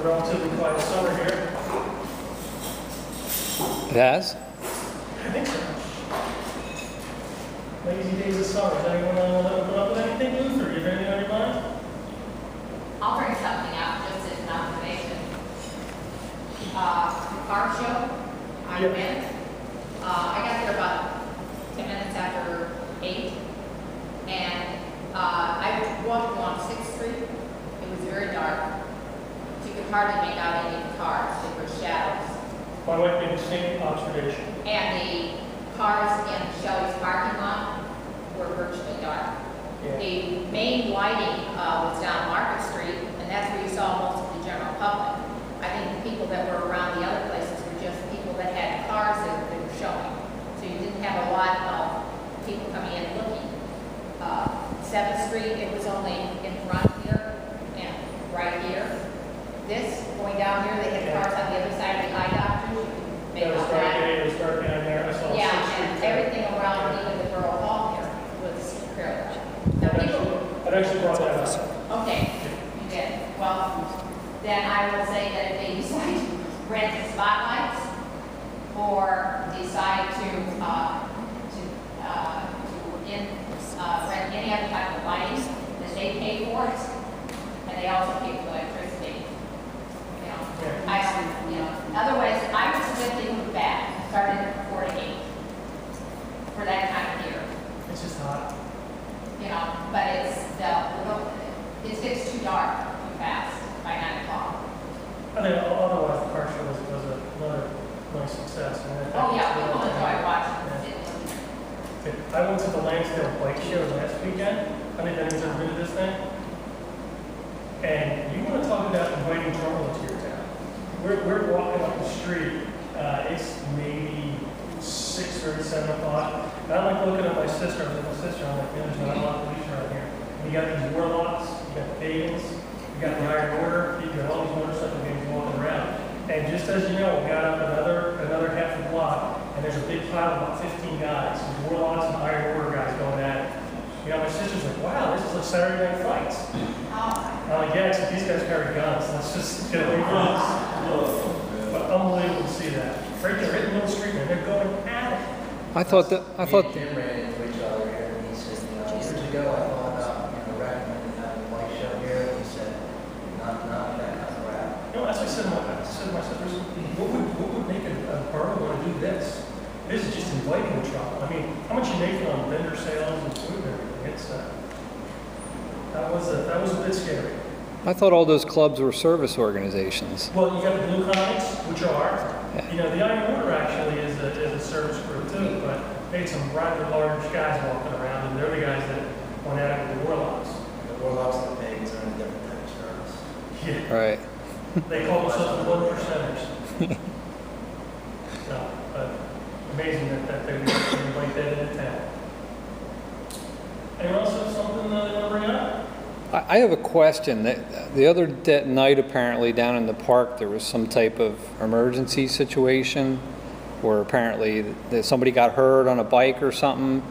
a relatively quiet summer here. It has? I think so. Lazy days of summer. Does anyone want to open up with anything, Luther? Do you have anything on your mind? I'll bring something up just as an observation. The car show, I went. I got there about 10 minutes after 8. And I walked along 6th Street. It was very dark. You could hardly make out any of the cars. They were shadows. My wife made the same observation. And the cars in Shelley's parking lot were virtually dark. Yeah. The main lighting was down Market Street, and that's where you saw most of the general public. I think the people that were around the other places were just people that had cars that they were showing. So you didn't have a lot of people coming in looking. 7th Street, it was only in front here and right here. This, going down here, they had cars on the other side of the eye doctor. It was dark down there. I saw 6th Yeah, Street. and everything around, even the Borough Hall here, was fairly. Now, people, I'd actually brought that up. okay, you did. Well, then I will say that if they decide to rent the spotlights or decide to rent any other type of lighting, that they pay for it, and they also pay for electricity. You know, otherwise, I would suggest they move back, starting at 4 to 8 for that time of year. It's just hot. You know, but it gets too dark too fast by 9 o'clock. I think otherwise the car show was another nice success. Oh yeah, people enjoy watching it. I went to the Lansdale Bike Show last weekend. I think anyone's ever been to this thing. And you want to talk about inviting trouble into your town. We're walking up the street. It's maybe 6 or 7 o'clock. And I'm like looking at my sister. I'm like, my sister, I'm like, man, there's not a lot of police around here. And you got these warlocks, you got the pagans, you got the Iron Order, you got all these motorcycle gangs walking around. And just as you know, we got up another half a block, and there's a big pile of about 15 guys, these warlocks and Iron Order guys going at it. You know, my sister's like, wow, this is like Saturday Night Fights. I'm like, yeah, except these guys carry guns. Let's just get away from this. But unbelievable to see that. Right there, right in the middle of the street, man, they're going at it. I thought Jim ran into each other here, and he said, years ago I thought about, recommending having a bike show here. He said, not that kind of rap. You know, as I said to my sisters, what would make a borough want to do this? This is just inviting the trouble. I mean, how much you making on vendor sales and food and everything? It's that was a bit scary. I thought all those clubs were service organizations. Well, you got the Blue Knights, which are, you know, the Iron Order actually is a service group too, but they had some rather large guys walking around, and they're the guys that went at it with the warlocks. The warlocks and the pagans are in a different type of service. Yeah. Right. They call themselves the 1%ers. No, but amazing that they invite that into town. Anyone else have something they want to bring up? I have a question. The other night, apparently, down in the park, there was some type of emergency situation where apparently somebody got hurt on a bike or something.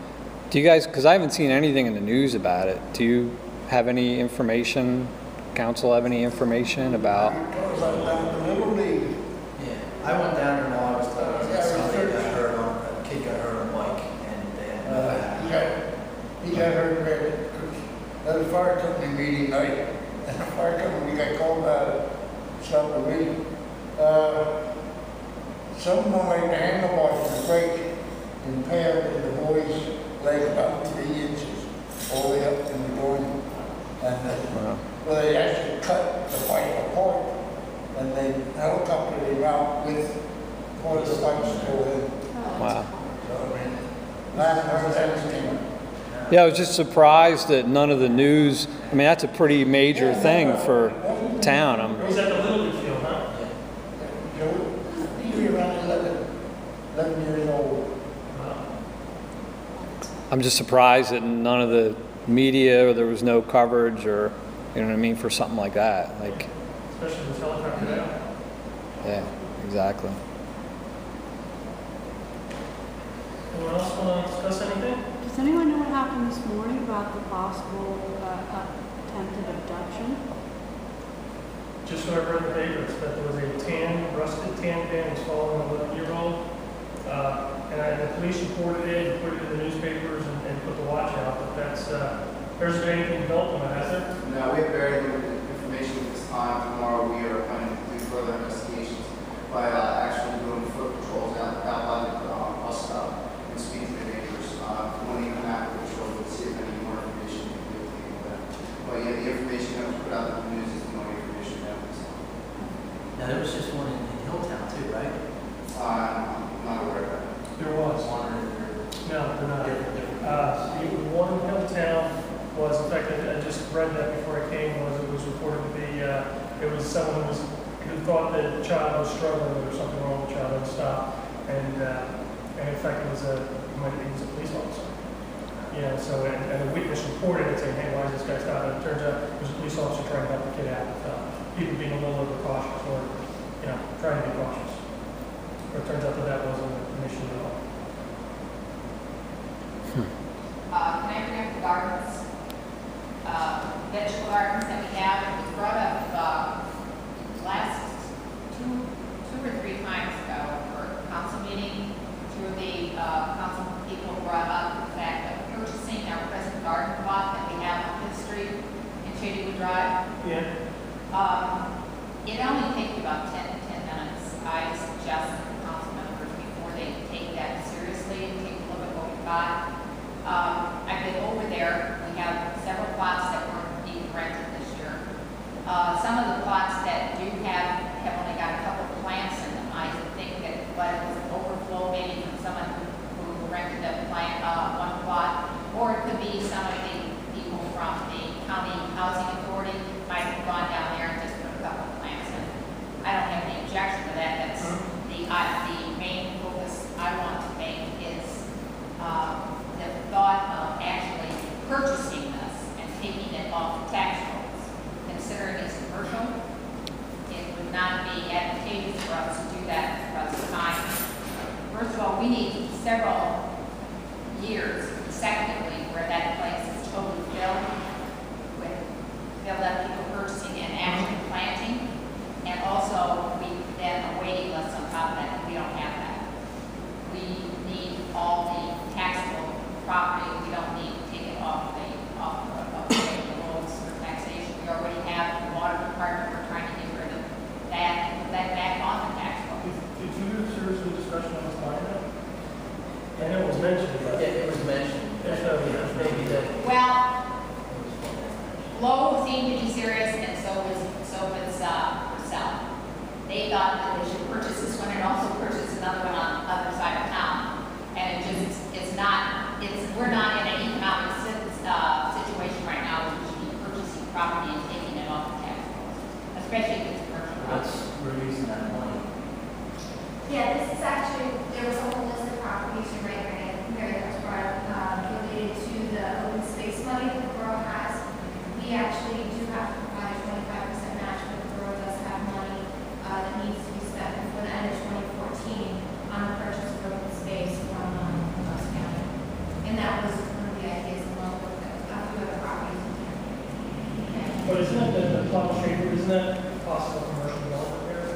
Do you guys, because I haven't seen anything in the news about it, do you have any information? Council have any information about? Yeah, I went down there and all I was told was that somebody got hurt a kid got hurt on a bike, and they had no back. He got hurt at a fire company meeting night, and the fire company got called out of stop the meeting. Someone made the handlebars to break and impaled in the boy's leg about 3 inches, all the way up in the groin. And well, they actually cut the bike apart, and they helicoptered him out with one of the spikes still in. Wow. So, I mean, last time that came up. Yeah, I was just surprised that none of the news, I mean, that's a pretty major thing for town. It was at the Little League field, huh? He was around 11 years old. I'm just surprised that none of the media, or there was no coverage, or, you know what I mean, for something like that. Like, Especially with helicopter now. yeah, exactly. Anyone else want to discuss anything? Does anyone know what happened this morning about the possible attempted abduction? just so I read the papers, that there was a rusted tan van was following an 11-year-old. And the police reported it, put it in the newspapers, and put the watch out. But there's been anything developed on that, has there? No, we have very limited information at this time. Tomorrow we are planning to do further investigations by actually doing foot patrols out by the bus stop and speak to the neighbors. When they come out of the patrol, we'll see if any more information we can do with that. But yeah, the information that was put out in the news is the only information that was. Now, there was just one in Hilltown too, right? I'm not aware of that. There was. One or No, they're not. different. The one in Hilltown was, in fact, I just read that before I came, it was reported to be, it was someone who thought that the child was struggling or something wrong with the child and stopped. And in fact, it was a police officer. Yeah, so, and a witness reported it saying, hey, why is this guy stopping? And it turns out it was a police officer trying to help the kid out. People being a little overcautious or, trying to be cautious. But it turns out that wasn't an issue at all. Can I bring up the gardens? Vegetable gardens that we have, it was brought up, last two or three times ago for council meeting. Two of the, council people brought up the fact of purchasing our present garden plot that we have on Fifth Street in Shadywood Drive. Yeah. It only takes about 10 minutes. I suggest the council members, before they take that seriously, take a look at what we've got. I've been over there. We have several plots that weren't being rented this year. Some of the plots that do have only got a couple of plants in them. I think that it was an overflow maybe from someone who rented a plant, one plot, or it could be some of the people from the county housing authority might have gone down there and just put a couple of plants in. I don't have any objection to that. That's the main focus I want to make is the thought of actually purchasing this and taking it off the tax rolls. Considering it's commercial, it would not be advantageous for us to do that because of time. First of all, we need several years consecutively where that place is totally filled up people purchasing and actually planting. And also, we then a waiting list on top of that, and we don't have that. We need all the taxable property. We don't need to take it off the rolls for taxation. We already have the water department. We're trying to get rid of that and put that back on the tax roll. Did you have seriously discussion on this line now? I know it was mentioned, but. Yeah, it was mentioned. Maybe that. Well, Lowe seemed to be serious, and so was Purcell. They thought that they should purchase this one and also purchase another one on the other side of town. And we're not in an economic situation right now where we should be purchasing property and taking it off the tax rolls, especially if it's commercial property. We're using that money. Yeah, this is actually, there was a whole list of properties you right there that was brought up related to the open space money that the borough has. We actually do have to provide a 25% match, but the borough does have money that needs to be spent before the end of 2014 on the purchase of open space from Los County. And that was one of the ideas along with a few other properties in town. But isn't that the plot shaper, isn't that possible commercial development there?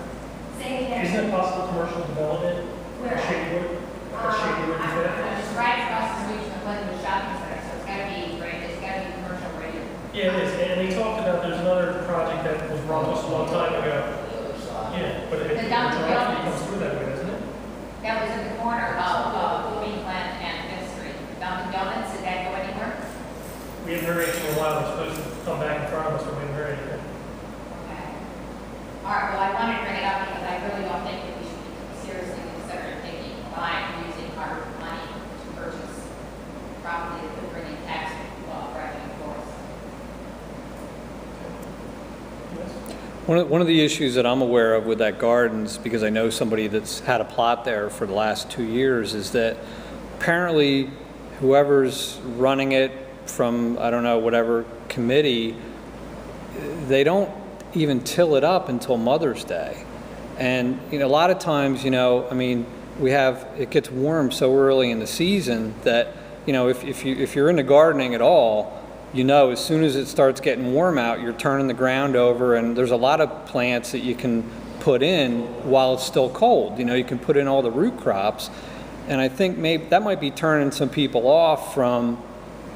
Say it again. Isn't it possible commercial development? Where? Shadywood? Shadywood, you said? It's right across the street from Glenwood Shopping Center, so it's gotta be great. It's gotta be commercial rated. Yeah, it is. And they talked about, there's another project that was brought us a long time ago. Yeah, but it The Dunkin' Donuts. comes through that way, doesn't it? That was in the corner of Queensland and Fifth Street. Dunkin' Donuts, did that go anywhere? We haven't heard anything in a while. It's supposed to come back in front of us, but we haven't heard anything. Okay. All right, well, I wanted to bring it up because I really don't think that we should be seriously considering using our money to purchase property that could bring in tax revenue for us. One of the issues that I'm aware of with that gardens, because I know somebody that's had a plot there for the last 2 years, is that apparently whoever's running it from, I don't know, whatever committee, they don't even till it up until Mother's Day. And, a lot of times, it gets warm so early in the season that, if you're into gardening at all, as soon as it starts getting warm out, you're turning the ground over, and there's a lot of plants that you can put in while it's still cold. You can put in all the root crops, and I think maybe that might be turning some people off from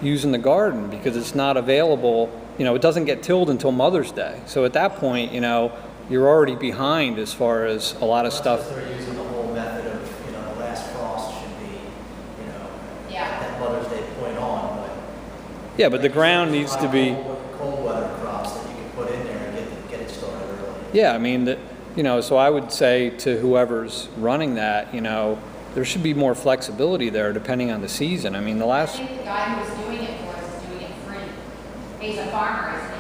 using the garden because it's not available. It doesn't get tilled until Mother's Day. So at that point, you're already behind as far as a lot of stuff. They're using the whole method of, the last frost should be, Yeah. that Mother's Day point on, but. Yeah, but the ground needs to be. Cold weather crops that you can put in there and get it started early. Yeah, I mean, so I would say to whoever's running that, there should be more flexibility there depending on the season. I mean, I think the guy who was doing it for us is doing it free. He's a farmer, isn't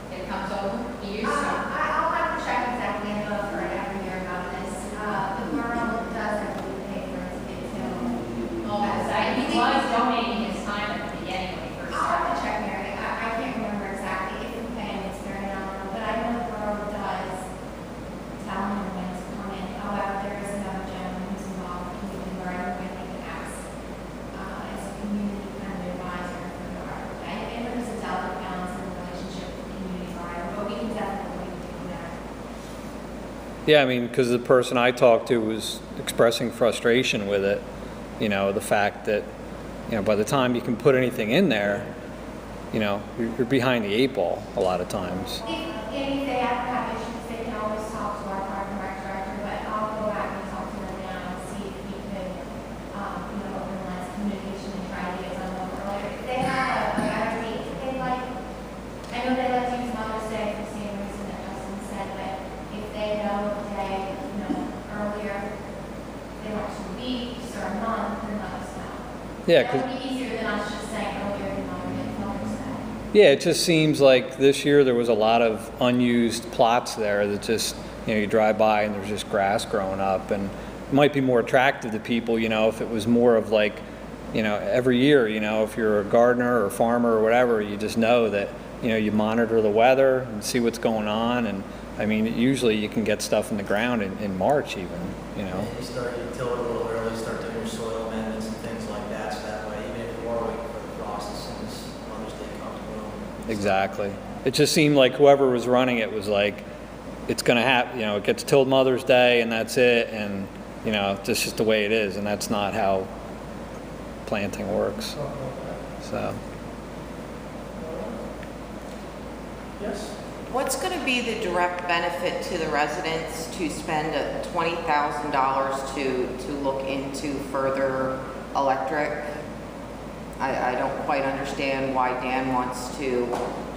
he? It comes over, he used to. I'll have to check exactly. I know I've heard every year about this. The borough does have to pay for it to get filled. Oh, that's right. He was donating his time at the beginning when he first I'll have to started. check, Mary. I can't remember exactly if we pay him, it's very nominal, but I know the borough does tell him when to come in. However, there is another gentleman who's involved in community garden, who I think acts as a community kind of advisor for the garden. And there's a delicate balance in the relationship with the community garden, but we can definitely do that. Yeah, I mean, because the person I talked to was expressing frustration with it. The fact that, by the time you can put anything in there, you're behind the 8 ball a lot of times. If they have issues, they can always talk to our park and rec director, but I'll go back and talk to them now and see if we could, open lines of communication and try to get some of them earlier. If they have a better date, I know they like to use Mother's Day for the same reason that Justin said, but if they know a day, earlier, they want to weeks or a month, then let us know. Yeah, That would be easier than us just saying earlier than Mother's Day. Yeah, it just seems like this year there was a lot of unused plots there that just, you drive by and there's just grass growing up, and it might be more attractive to people, if it was more of like, every year, if you're a gardener or farmer or whatever, you just know that, you monitor the weather and see what's going on. And I mean, usually you can get stuff in the ground in March even, And you start, you till it a little early, start doing your soil amendments and things like that, so that way, even if you are waiting for the frost, as soon as Mother's Day comes, boom. Exactly. It just seemed like whoever was running it was like, it's going to happen, it gets tilled Mother's Day and that's it. And, that's just the way it is. And that's not how planting works. So. Yes? What's going to be the direct benefit to the residents to spend $20,000 to look into further electric? I don't quite understand why Dan wants to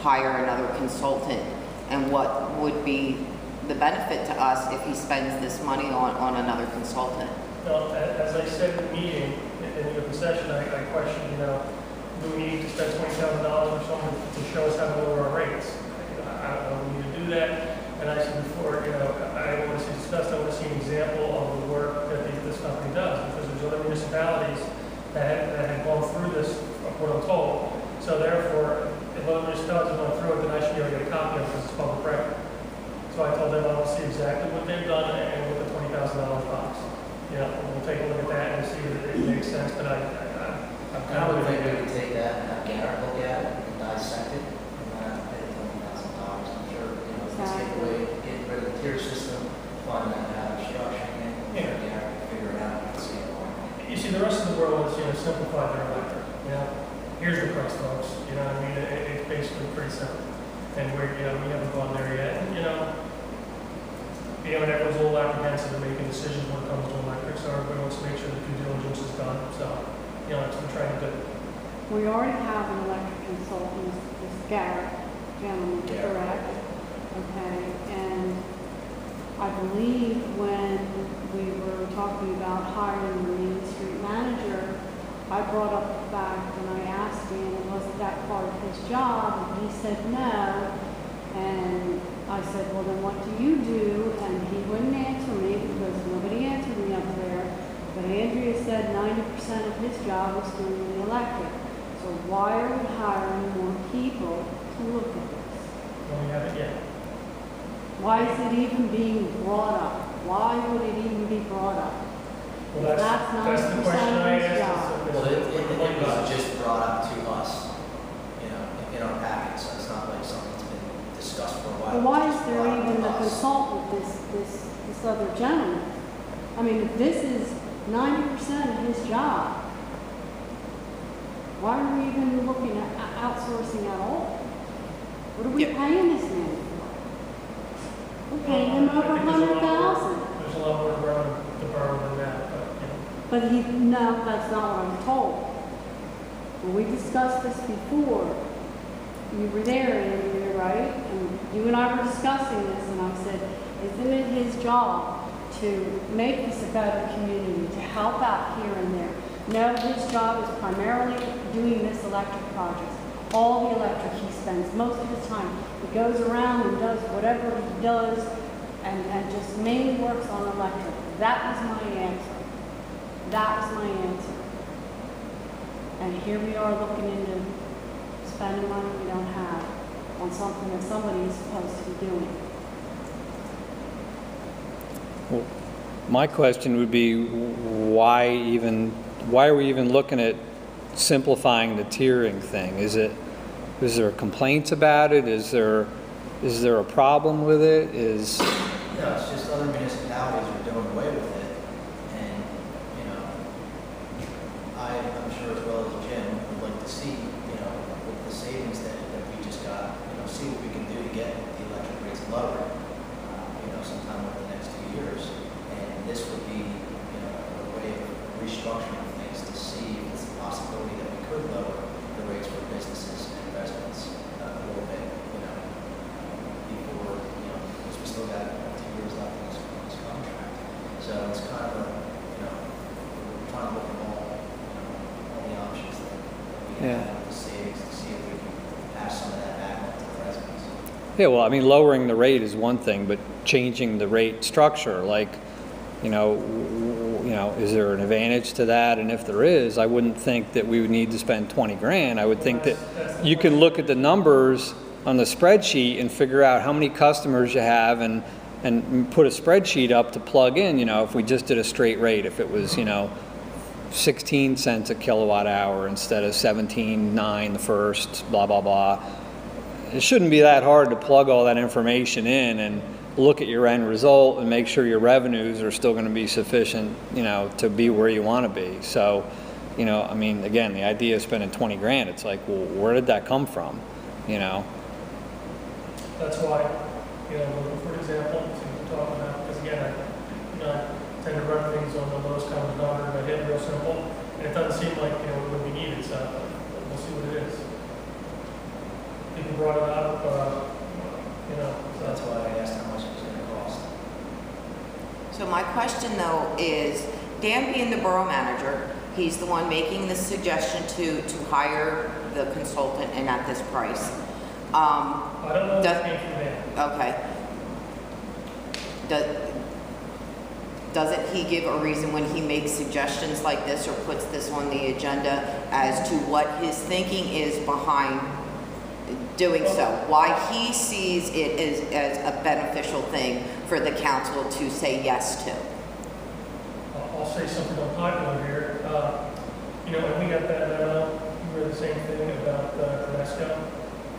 hire another consultant, and what would be the benefit to us if he spends this money on another consultant? Well, as I said in the meeting, in the open session, I questioned, do we need to spend $20,000 or something to show us how to lower our rates? I don't need to do that. And I said before, I want to see discussed, I want to see an example of the work that this company does, because there's other municipalities that have gone through this, what I'm told. So therefore, if other municipalities have gone through it, then I should be able to get a copy of it because it's public record. So I told them I want to see exactly what they've done and what the $20,000 box. We'll take a look at that and see if it makes sense, but I'm I would think we could take that and have Garrett look at it and dissect it, and not pay $20,000. I'm sure, let's get rid of the tier system, find out how to structure it, and Garrett can figure it out and see it more. You see, the rest of the world has, simplified their electric. Here's the price, folks. What I mean? It's basically pretty simple. And we haven't gone there yet. And, everyone's a little apprehensive in making decisions when it comes to electric, so everybody wants to make sure the due diligence is done. So, that's what we're trying to do. We already have an electric consultant, this Garrett gentleman, correct? Okay, and I believe when we were talking about hiring the Main Street manager, I brought up the fact and I asked him, wasn't that part of his job? And he said no. And I said, well, then what do you do? And he wouldn't answer me because nobody answered me up there. But Andrea said 90% of his job was doing the electric. So why are we hiring more people to look at this? Well, we haven't yet. Why is it even being brought up? Why would it even be brought up? Well, that's the 90% question of I his asked. job. Well, it was just brought up to us, in our packet, so it's not like something's been discussed for a while. But why is It's just there brought up even to the us. consultant, this other gentleman? I mean, if this is 90% of his job, why are we even looking at outsourcing at all? What are we Yeah. paying this man for? We're paying him I over think there's a lot more- 100,000. There's a lot more around the borough than that, but, you know. But no, that's not what I'm told. When we discussed this before, you were there, and you were right, and you and I were discussing this, and I said, isn't it his job to make this a better community, to help out here and there? No, his job is primarily doing this electric project. All the electric he spends, most of his time, he goes around and does whatever he does, and just mainly works on electric. That was my answer. That was my answer. And here we are looking into spending money we don't have on something that somebody is supposed to be doing. Well, my question would be, why are we even looking at simplifying the tiering thing? Is there complaints about it? Is there a problem with it? No, it's just other municipalities are doing away with it, and, you know, I'm sure as well as Jim would like to see, you know, with the savings that we just got, you know, see what we can do to get the electric rates lower, you know, sometime over the next 2 years. And this would be, you know, a way of restructuring things to see if it's a possibility that we could lower the rates for businesses and residents a little bit, you know, before, you know, because we still got 2 years left in this contract. So it's kind of a, you know, we're trying to look at all the options that we Yeah. have with the savings to see if we can pass some of that back on to the residents. Yeah, well, I mean, lowering the rate is one thing, but changing the rate structure, like, you know, is there an advantage to that? And if there is, I wouldn't think that we would need to spend 20 grand. I would think that you can look at the numbers on the spreadsheet and figure out how many customers you have and put a spreadsheet up to plug in, you know, if we just did a straight rate, if it was, you know, 16 cents a kilowatt hour instead of 17.9 the first, blah, blah, blah. It shouldn't be that hard to plug all that information in and look at your end result and make sure your revenues are still going to be sufficient, you know, to be where you want to be. So, you know, I mean, again, the idea of spending 20 grand, it's like, well, where did that come from, you know? That's why, you know, for example, to talk about, because again, I tend to run things on the lowest common denominator, and I hit real simple, and it doesn't seem like, you know, it would be needed, so we'll see what it is. People brought it up, you know, so That's why I asked how much it was going to cost. So my question though is, Dan being the borough manager, he's the one making the suggestion to hire the consultant and at this price. I don't know if Does- it came from there. Okay. Doesn't he give a reason when he makes suggestions like this or puts this on the agenda as to what his thinking is behind doing so? Why he sees it as a beneficial thing for the council to say yes to? I'll say something unpopular here. You know, when we got that memo, we read the same thing about Cresco,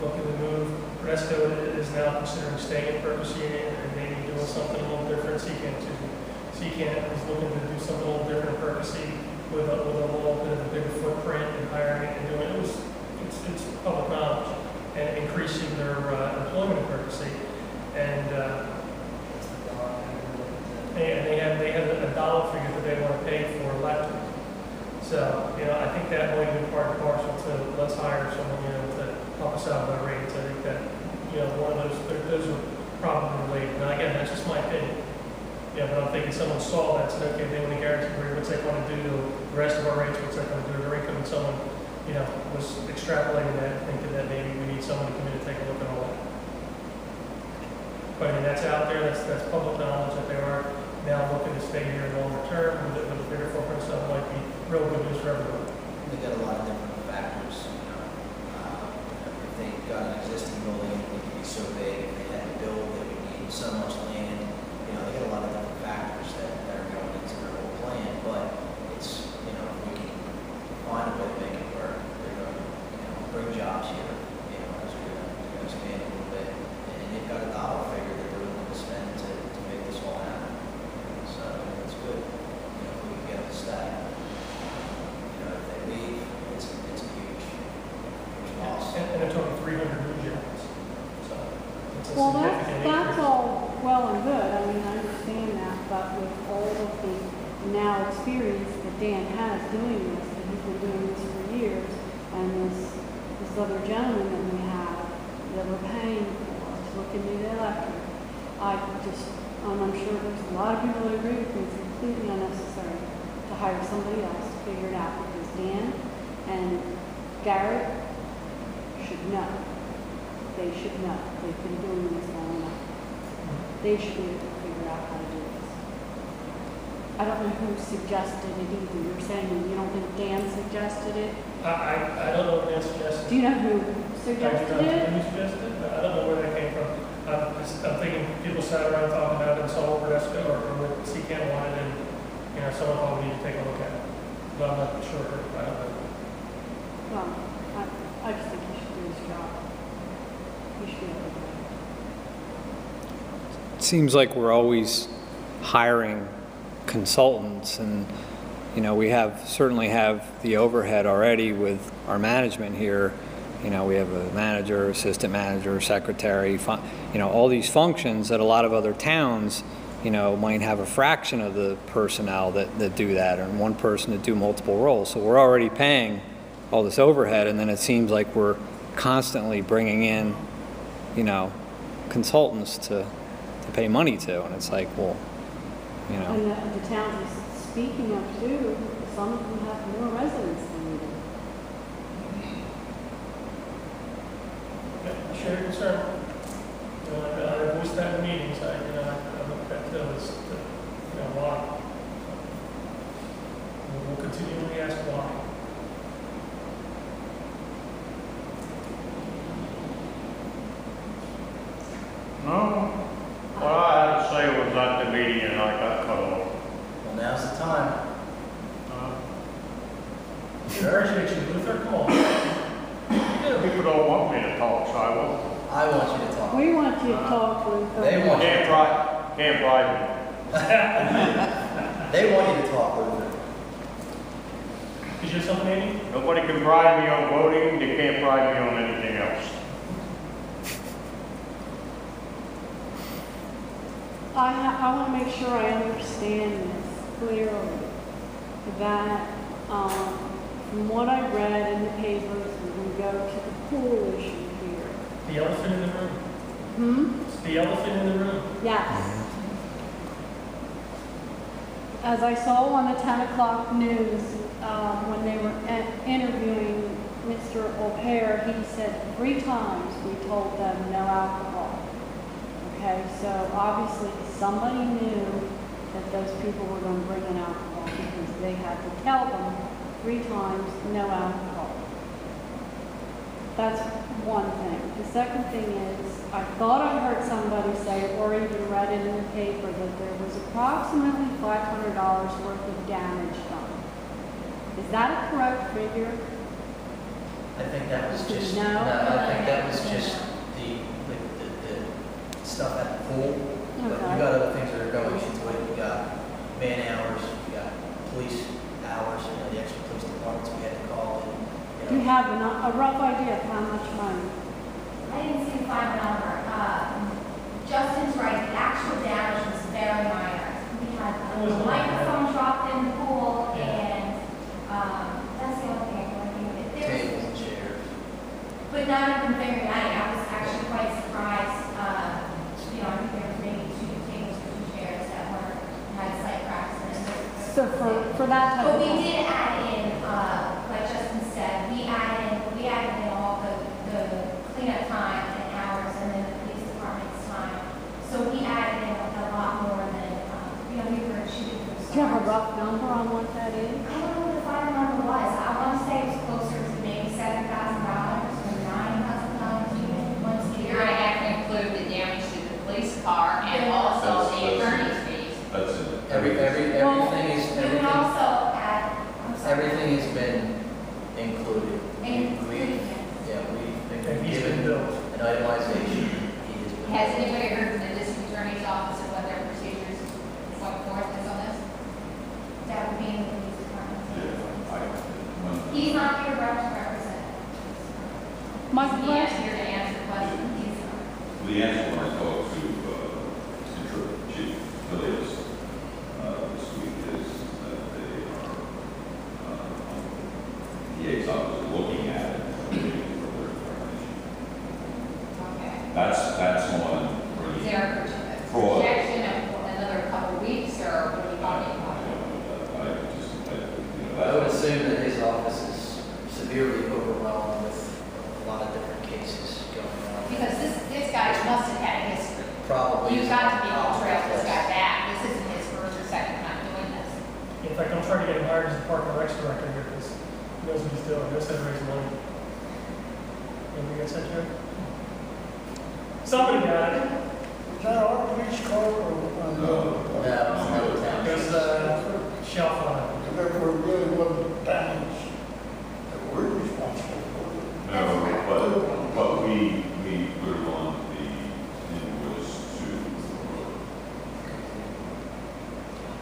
looking to move. Cresco is now considering staying in Perkasie and maybe doing something a little different. Secant is looking to do something a little different in Perkasie with a little bit of a bigger footprint and hiring and doing it. It's public knowledge and increasing their employment in Perkasie. And they have a dollar figure that they want to pay for electric. So, you know, I think that might be part and parcel to let's hire someone, you know, to help us out with our rates. I think that, you know, one of those are probably related. Now, again, that's just my opinion. Yeah, but I'm thinking someone saw that, said, okay, they want to guarantee what's they want to do to the rest of our rates, what's they going to do to their income, and someone, you know, was extrapolating that, thinking that maybe we need someone to come in and take a look at all that. But I mean, that's out there, that's public knowledge that they are now looking to stay here longer term with a bigger footprint, so it might be real good news for everyone. They got a lot of different factors, you know. If they got an existing building, it could be so big, if they had to build, they would need so much land. You know, they got a lot of different factors that are going into their whole plan, but it's, you know, if we can find a way to make it work, they're going to, you know, bring jobs here, you know, Well, significant that's increase. all well and good, I mean, I understand that, but with all of the now experience that Dan has doing this, and he's been doing this for years, and this other gentleman that we have, that we're paying for, to look into the electric, I'm sure there's a lot of people that agree with me, it's completely unnecessary to hire somebody else to figure it out, because Dan and Garrett should know. They should know. They've been doing this long enough. They should be able to figure out how to do this. I don't know who suggested it either. You're saying you don't think Dan suggested it? I don't know what Dan suggested. Do you know who I do suggested not know it? who suggested it, but I don't know where that came from. I'm thinking people sat around talking about it and saw over Esco or what Seacam wanted, and, you know, someone thought we need to take a look at it. But I'm not sure. I don't know. Well, I just think he should do his job. He should be able to do it. It seems like we're always hiring consultants, and, you know, we certainly have the overhead already with our management here. You know, we have a manager, assistant manager, secretary, you know, all these functions that a lot of other towns, you know, might have a fraction of the personnel that do that, or one person to do multiple roles. So we're already paying all this overhead, and then it seems like we're constantly bringing in, you know, consultants to pay money to, and it's like, well, you know. And the towns he's speaking of too, some of them have more residents than we do. Yeah, share your concern. You know, I voiced that in meetings. I look at that too. It's, you know, why? We'll continually ask why. No, what I had to say was at the meeting and I got cut off. Well, now's the time. We appreciate you, Luther. Come on. People don't want me to talk, so I won't. I want you to talk. We want you to talk with. They want you. Can't bribe me. They want you to talk, Luther. Is there something, Andy? Nobody can bribe me on voting, they can't bribe me on anything else. I want to make sure I understand this clearly, that from what I read in the papers, when we go to the pool issue here. The elephant in the room. It's the elephant in the room. Yes. As I saw on the 10 o'clock news, when they were interviewing Mr. O'Hare, he said 3 times we told them no alcohol. Okay, so obviously somebody knew that those people were going to bring in alcohol because they had to tell them 3 times no alcohol. That's one thing. The second thing is, I thought I heard somebody say, or even read it in the paper, that there was approximately $500 worth of damage done. Is that a correct figure? I think that was just, No? I think that was just the stuff at the pool. But Okay. you got other things that are going into it. You got man hours, you got police hours, you know, the extra police departments we had to call. And, Do you have a rough idea of how much money? I didn't see the final number. Justin's right, the actual damage was very minor. We had a microphone dropped in the pool, and that's the only thing I can think of. tables and chairs. But not even very many. I was actually quite surprised. You know, I think there was maybe 2 tables or 2 chairs that had slight cracks in it. So for that type But of we thing. did add in, like Justin said, we added in all the cleanup time and hours, and then the police department's time. So we added in a lot more than, you know, we were shooting for. Do you have a rough number on what that is? I don't know what the final number was. I want to say it was closer to maybe $7,000 or $9,000 even once a You're year. going to have to include the damage to the police car and also the attorney's fees. That's it. Everything is, We would also add, I'm sorry. everything has been included. Included. Yeah, we've And been he's been given billed. an itemization. He has been Has billed. anybody heard from the district attorney's office of what their procedures going forth is on this? That would be in the police department. Yeah, He's not here to represent. My Is he question, here to answer questions? the answer was talked to interim chief Phillips this week is that they are, liaison is looking at it and waiting for their determination. Okay. That's one Is really there a fraud. projection of another couple weeks, or what are you talking about? I I would assume that his office is severely overwhelmed with a lot of different cases going on. Because this guy must have had a history. Probably. You've got to be able to trail this guy back. This isn't his first or second time doing this. In fact, I'm trying to get him hired as a park and rec director here, because he knows what he's doing, he knows how to raise money. Anything I said, Jerry? Somebody got it. Is that our police car or? No. No, town. There's shelf on it. If there were really wasn't damage that we're responsible for. No, but we put it on the invoice to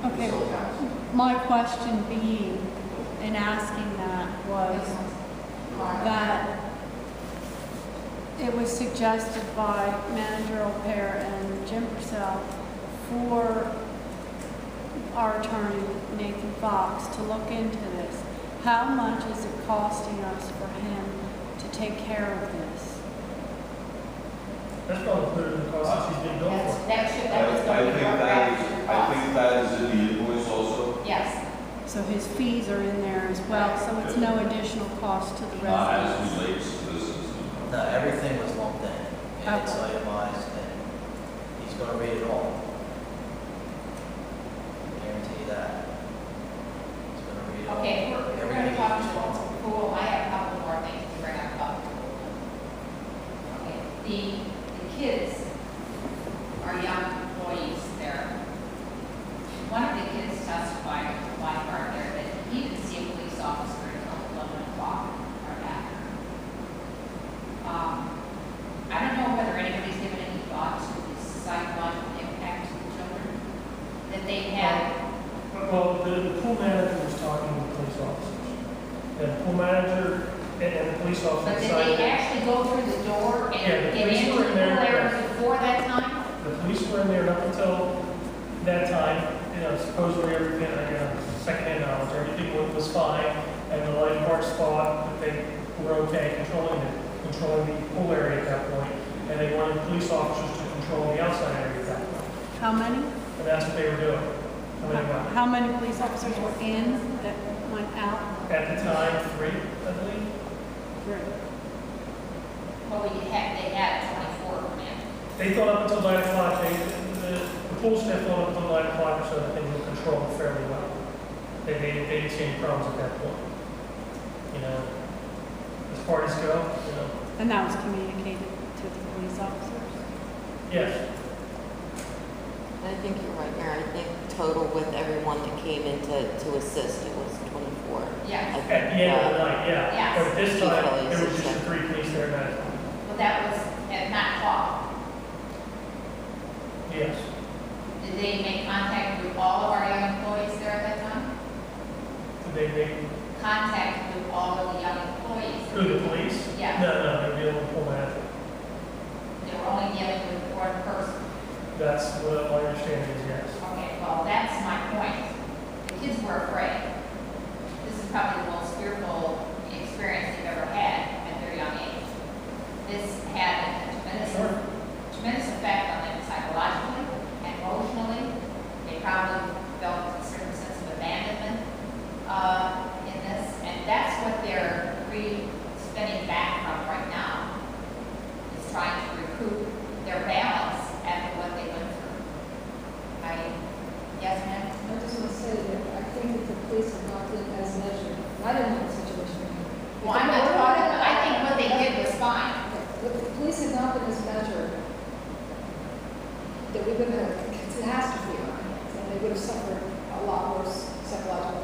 Okay, my question being, in asking that, was that it was suggested by Manager O'Pear and Jim Purcell for our attorney, Nathan Fox, to look into this. How much is it costing us for him to take care of this? That's probably included in the cost that she's being billed for. That was I going to be think our that fraction is, I cost. think that is in the invoice also. Yes. So his fees are in there as well, so it's no additional cost to the Not as residents. relates to this is. No, everything was lumped in, and it's Okay. itemized, and he's gonna read it all. I guarantee you that. He's gonna read it all. Okay, we're going to Everything talk he's to responsible. the pool. I have a couple more things to bring up about the pool. Okay, the kids are young employees there. One of the kids testified to the lifeguard there that he didn't see a police officer until 11 o'clock or after. I don't know whether anybody's given any thought to the psychological impact to the children that they had. Well, the pool manager was talking to the police officers. And the pool manager and the police officer But did decided. they actually go through the door Yeah, and the get police into were the in pool there. area before that time? The police were in there up until that time, supposedly everything, secondhand knowledge, everything was fine, and the lifeguards thought that they were okay controlling the pool area at that point, and they wanted police officers to control the outside area at that point, How many? and that's what they were doing. How many police officers were in that went out? At the time, 3, I believe. Three. Well, they had 24 of them. They thought up until 9 o'clock, the pool staff thought up until 9 o'clock or so that things were controlled fairly well. They didn't see any problems at that point. As parties go, And that was communicated to the police officers? yes. I think you're right, Mayor. I think total with everyone that came in to assist, it was 24. Yeah. I At think, the end of the night, yeah. Yes. But this time, Chief there was Phillips just the 3 police there at night. Well, that was at 9 o'clock. Yes. Did they make contact with all of our young employees there at that time? Did they make, Contact with all of the young employees? through the police? Yeah. No, they were dealing with pool manager. They were only dealing with one person. That's what my understanding is, yes. Okay, well, that's my point. The kids were afraid. This is probably the most fearful experience they've ever had at their young age. This had a tremendous effect on them psychologically and emotionally. They probably felt a certain sense of abandonment in this, and that's what they're spinning back from right now, is trying to recoup their balance after what they went through. Yes, ma'am? I just want to say that I think that the police have not been as measured. I don't know the situation. Well, I'm not talking, I think what they did was fine. But the police have not been as measured that we would have had a catastrophe on, and they would have suffered a lot worse psychological